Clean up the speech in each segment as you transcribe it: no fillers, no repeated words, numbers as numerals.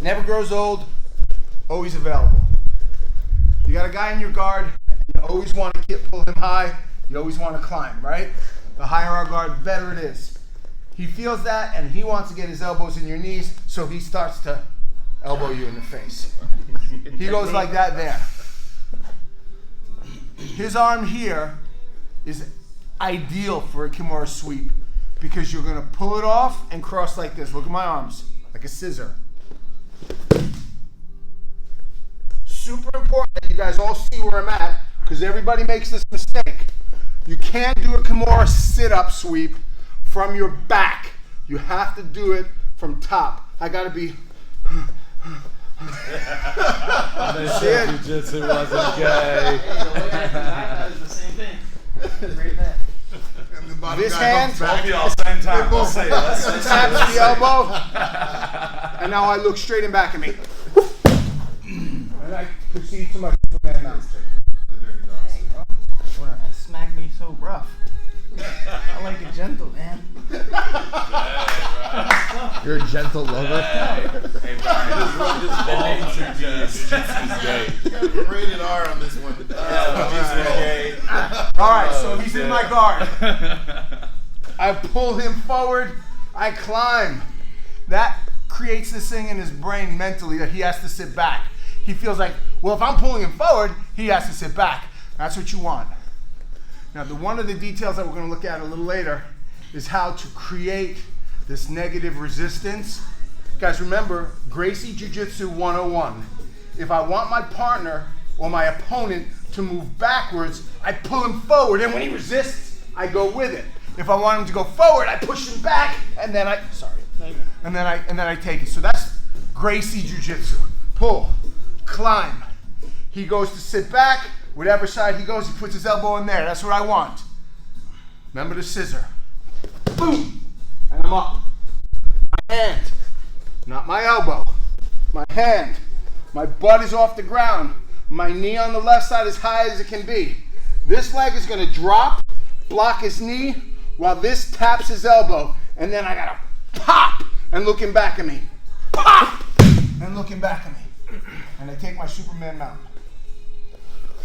Never grows old, always available. You got a guy in your guard, you always want to pull him high, you always want to climb, right? The higher our guard, the better it is. He feels that and he wants to get his elbows in your knees, so he starts to elbow you in the face. He goes like that there. His arm here is ideal for a Kimura sweep because you're going to pull it off and cross like this. Look at my arms, like a scissor. Super important that you guys all see where I'm at because everybody makes this mistake. You can't do a Kimura sit-up sweep from your back. You have to do it from top. I got to be... They said jiu-jitsu wasn't gay. Hey, the way I was the same thing. Right back. This hand Both y'all same time. We'll say taps the elbow, and now I look straight in back at me. And I proceed to my Superman mount. Hey, bro. Smack me so rough. I like it gentle, man. You're a gentle lover. Hey, Brian, just the name suggests jiu-jitsu's gay. You gotta put rated R on this one. Jiu-jitsu's gay. Alright, so he's in my guard. I pull him forward, I climb. That creates this thing in his brain mentally that he has to sit back. He feels like, well, if I'm pulling him forward, he has to sit back. That's what you want. Now, one of the details that we're going to look at a little later is how to create this negative resistance. Guys, remember, Gracie Jiu-Jitsu 101. If I want my partner or my opponent to move backwards, I pull him forward, and when he resists, I go with it. If I want him to go forward, I push him back, and then I take it. So that's Gracie Jiu-Jitsu. Pull, climb. He goes to sit back. Whatever side he goes, he puts his elbow in there. That's what I want. Remember the scissor. Boom! And I'm up. My hand, not my elbow. My hand. My butt is off the ground. My knee on the left side as high as it can be. This leg is going to drop, block his knee, while this taps his elbow. And then I got to pop and looking back at me. Pop! And looking back at me. And I take my Superman mount.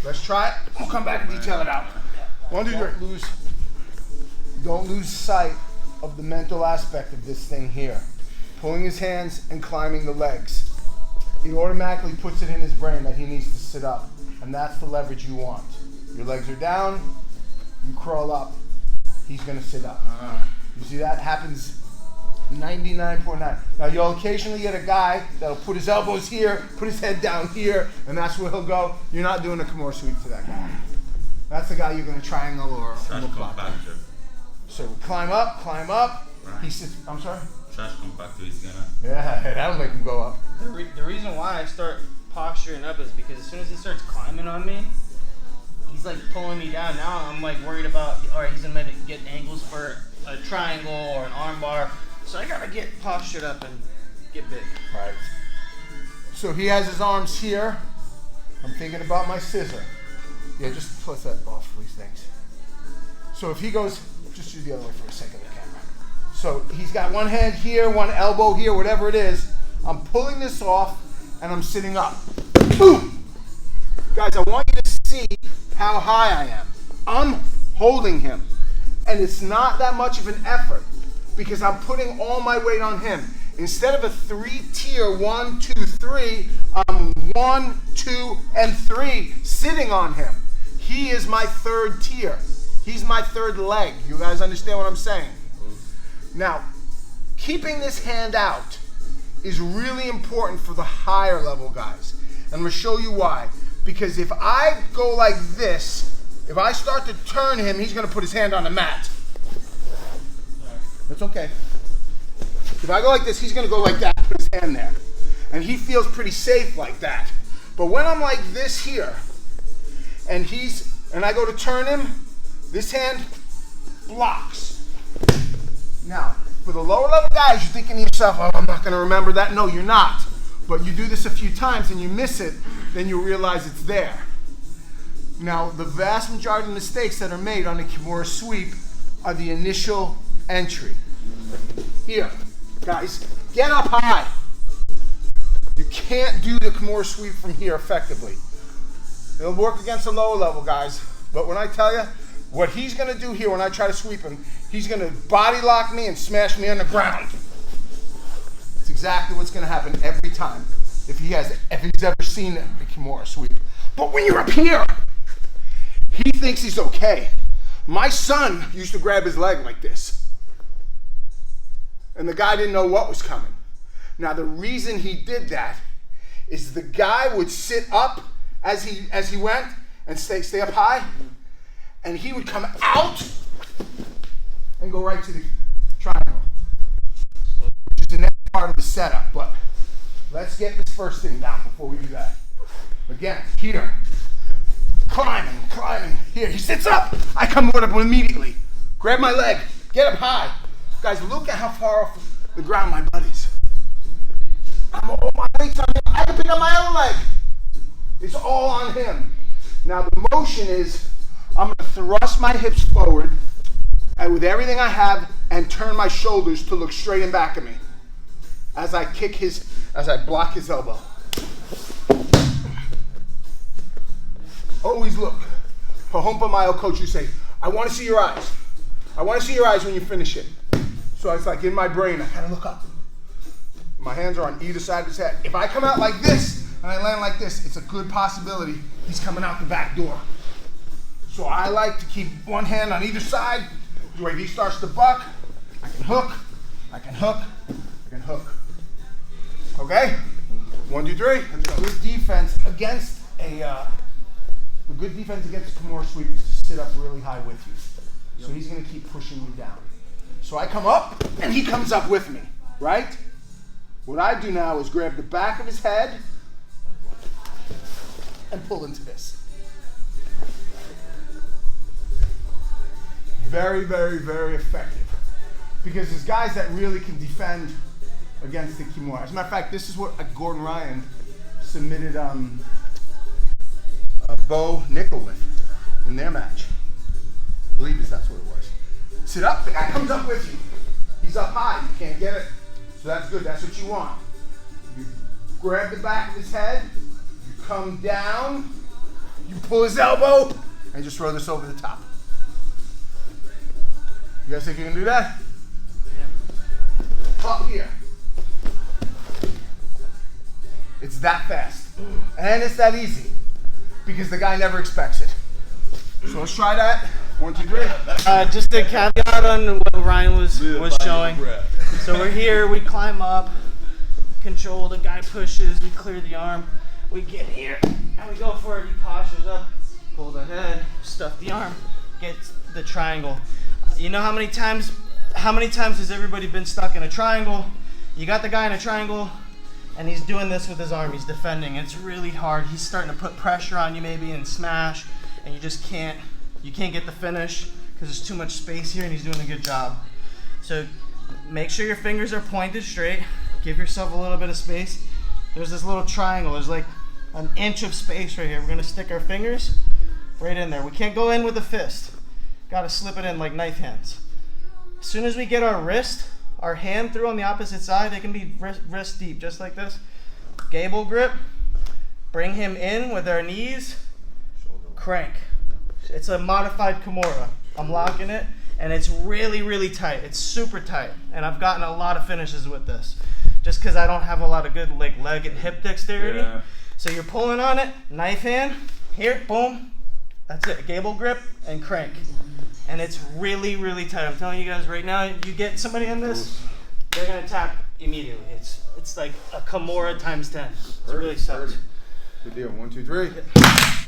Let's try it. We'll come back and detail it out. 1, 2, 3. Don't lose sight of the mental aspect of this thing here. Pulling his hands and climbing the legs. He automatically puts it in his brain that he needs to sit up. And that's the leverage you want. Your legs are down. You crawl up. He's going to sit up. You see that happens 99.9. Now you'll occasionally get a guy that'll put his elbows here, put his head down here, and that's where he'll go. You're not doing a Kimura sweep to that guy. That's the guy you're going to triangle or block. So climb up. Right. He sits. I'm sorry. Trash compactor is gonna. Yeah, that'll make him go up. The reason why I start posturing up is because as soon as he starts climbing on me, he's like pulling me down. Now I'm like worried about, all right, he's gonna get angles for a triangle or an arm bar. So I gotta get postured up and get big. Right. So he has his arms here. I'm thinking about my scissor. Yeah, just plus that off, please, thanks. So if he goes, just do the other way for a second, the camera. So he's got one hand here, one elbow here, whatever it is. I'm pulling this off and I'm sitting up. Boom! Guys, I want you to see how high I am. I'm holding him. And it's not that much of an effort, because I'm putting all my weight on him. Instead of a 3-tier, 1, 2, 3, I'm 1, 2, and 3 sitting on him. He is my 3rd tier. He's my 3rd leg. You guys understand what I'm saying? Now, keeping this hand out is really important for the higher level guys. And I'm going to show you why. Because if I go like this, if I start to turn him, he's going to put his hand on the mat. That's okay. If I go like this, he's going to go like that, put his hand there. And he feels pretty safe like that. But when I'm like this here, and I go to turn him, this hand blocks. Now, for the lower level guys, you're thinking to yourself, oh, I'm not going to remember that. No, you're not. But you do this a few times and you miss it, then you realize it's there. Now, the vast majority of mistakes that are made on the Kimura sweep are the initial entry. Here, guys, get up high. can't do the Kimura Sweep from here effectively. It'll work against the lower level guys, but when I tell you, what he's gonna do here when I try to sweep him, he's gonna body lock me and smash me on the ground. It's exactly what's gonna happen every time if he's ever seen the Kimura Sweep. But when you're up here, he thinks he's okay. My son used to grab his leg like this, and the guy didn't know what was coming. Now the reason he did that is the guy would sit up as he went and stay up high, and he would come out and go right to the triangle, which is the next part of the setup. But let's get this first thing down before we do that. Again, here, climbing. Here, he sits up. I come up immediately, grab my leg, get up high. Guys, look at how far off the ground my butt is. All my weight's on him. I can pick up my other leg. It's all on him. Now the motion is, I'm going to thrust my hips forward and with everything I have and turn my shoulders to look straight in back of me as I block his elbow. Always look. Pahompa, my old coach, you say, I want to see your eyes. I want to see your eyes when you finish it. So it's like in my brain, I kind of look up. My hands are on either side of his head. If I come out like this and I land like this, it's a good possibility he's coming out the back door. So I like to keep one hand on either side. The way he starts to buck, I can hook, I can hook, I can hook. Okay? 1, 2, 3. Good defense against the good defense against a Kimura Sweep is to sit up really high with you. So he's going to keep pushing you down. So I come up and he comes up with me, right? What I do now is grab the back of his head and pull into this. Very, very, very effective. Because there's guys that really can defend against the Kimura. As a matter of fact, this is what Gordon Ryan submitted Bo Nickel with in their match. I believe that's what it was. Sit up, the guy comes up with you. He's up high, you can't get it. So that's good, that's what you want. You grab the back of his head, you come down, you pull his elbow, and just throw this over the top. You guys think you can do that? Yeah. Up here. It's that fast. And it's that easy. Because the guy never expects it. So let's try that. 1, 2, 3. Just a caveat on what Ryan was showing. So we're here, we climb up, control, the guy pushes, we clear the arm, we get here, and we go for it. He postures up, pull the head, stuff the arm, get the triangle. You know how many times has everybody been stuck in a triangle? You got the guy in a triangle, and he's doing this with his arm, he's defending. It's really hard. He's starting to put pressure on you maybe and smash, and you just can't get the finish because there's too much space here, and he's doing a good job. So make sure your fingers are pointed straight. Give yourself a little bit of space. There's this little triangle. There's like an inch of space right here. We're gonna stick our fingers right in there. We can't go in with a fist. Gotta slip it in like knife hands. As soon as we get our hand through on the opposite side, it can be wrist deep, just like this. Gable grip. Bring him in with our knees. Crank. It's a modified Kimura. I'm locking it, and it's really, really tight. It's super tight, and I've gotten a lot of finishes with this, just because I don't have a lot of good leg and hip dexterity. Yeah. So you're pulling on it, knife hand, here, boom. That's it. Gable grip and crank. And it's really, really tight. I'm telling you guys right now, you get somebody in this, they're gonna tap immediately. It's like a Kimura times 10. It really sucks. Good deal. 1, 2, 3.